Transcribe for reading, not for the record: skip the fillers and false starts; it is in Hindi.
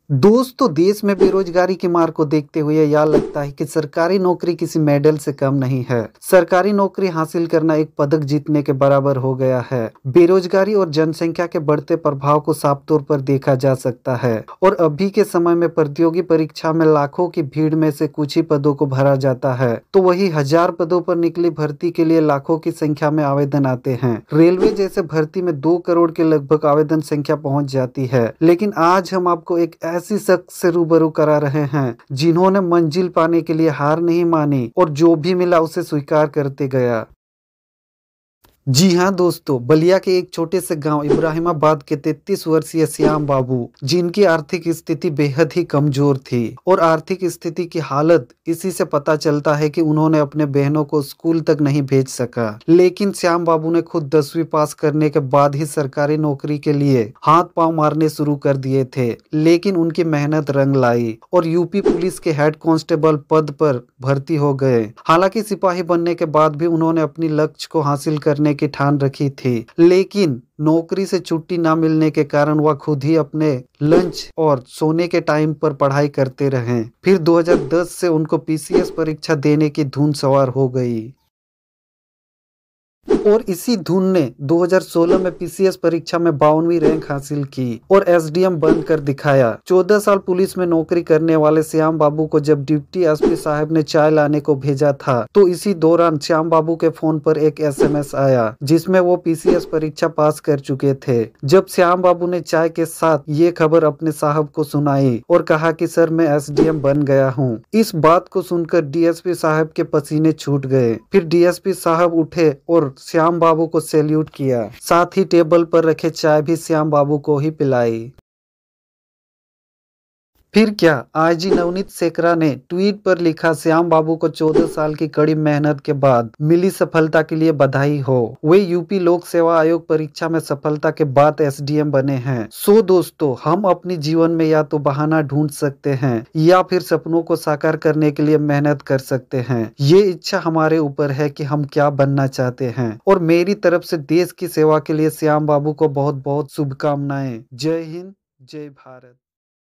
दोस्तों, देश में बेरोजगारी की मार को देखते हुए यह लगता है कि सरकारी नौकरी किसी मेडल से कम नहीं है। सरकारी नौकरी हासिल करना एक पदक जीतने के बराबर हो गया है। बेरोजगारी और जनसंख्या के बढ़ते प्रभाव को साफ तौर पर देखा जा सकता है और अभी के समय में प्रतियोगी परीक्षा में लाखों की भीड़ में से कुछ ही पदों को भरा जाता है, तो वही हजार पदों पर निकली भर्ती के लिए लाखों की संख्या में आवेदन आते हैं। रेलवे जैसे भर्ती में 2 करोड़ के लगभग आवेदन संख्या पहुंच जाती है। लेकिन आज हम आपको एक ऐसी शख्स से रूबरू करा रहे हैं जिन्होंने मंजिल पाने के लिए हार नहीं मानी और जो भी मिला उसे स्वीकार करते गया। जी हाँ दोस्तों, बलिया के एक छोटे से गांव इब्राहिमाबाद के 33 वर्षीय श्याम बाबू, जिनकी आर्थिक स्थिति बेहद ही कमजोर थी और आर्थिक स्थिति की हालत इसी से पता चलता है कि उन्होंने अपने बहनों को स्कूल तक नहीं भेज सका। लेकिन श्याम बाबू ने खुद 10वीं पास करने के बाद ही सरकारी नौकरी के लिए हाथ पांव मारने शुरू कर दिए थे। लेकिन उनकी मेहनत रंग लाई और यूपी पुलिस के हेड कांस्टेबल पद पर भर्ती हो गए। हालांकि सिपाही बनने के बाद भी उन्होंने अपनी लक्ष्य को हासिल करने की ठान रखी थी, लेकिन नौकरी से छुट्टी ना मिलने के कारण वह खुद ही अपने लंच और सोने के टाइम पर पढ़ाई करते रहे। फिर 2010 से उनको पीसीएस परीक्षा देने की धुन सवार हो गई और इसी धुन ने 2016 में पीसीएस परीक्षा में 52वीं रैंक हासिल की और एसडीएम बनकर दिखाया। 14 साल पुलिस में नौकरी करने वाले श्याम बाबू को जब डिप्टी एसपी साहब ने चाय लाने को भेजा था, तो इसी दौरान श्याम बाबू के फोन पर एक एसएमएस आया जिसमें वो पीसीएस परीक्षा पास कर चुके थे। जब श्याम बाबू ने चाय के साथ ये खबर अपने साहब को सुनाई और कहा कि सर, मैं एसडीएम बन गया हूँ। इस बात को सुनकर डीएसपी साहब के पसीने छूट गए। फिर डीएसपी साहब उठे और श्याम बाबू को सैल्यूट किया, साथ ही टेबल पर रखे चाय भी श्याम बाबू को ही पिलाई। फिर क्या, आईजी नवनीत सेकरा ने ट्वीट पर लिखा, श्याम बाबू को 14 साल की कड़ी मेहनत के बाद मिली सफलता के लिए बधाई हो। वे यूपी लोक सेवा आयोग परीक्षा में सफलता के बाद एसडीएम बने हैं। सो दोस्तों, हम अपनी जीवन में या तो बहाना ढूंढ सकते हैं या फिर सपनों को साकार करने के लिए मेहनत कर सकते हैं। ये इच्छा हमारे ऊपर है कि हम क्या बनना चाहते हैं। और मेरी तरफ से देश की सेवा के लिए श्याम बाबू को बहुत बहुत शुभकामनाएं। जय हिंद, जय भारत।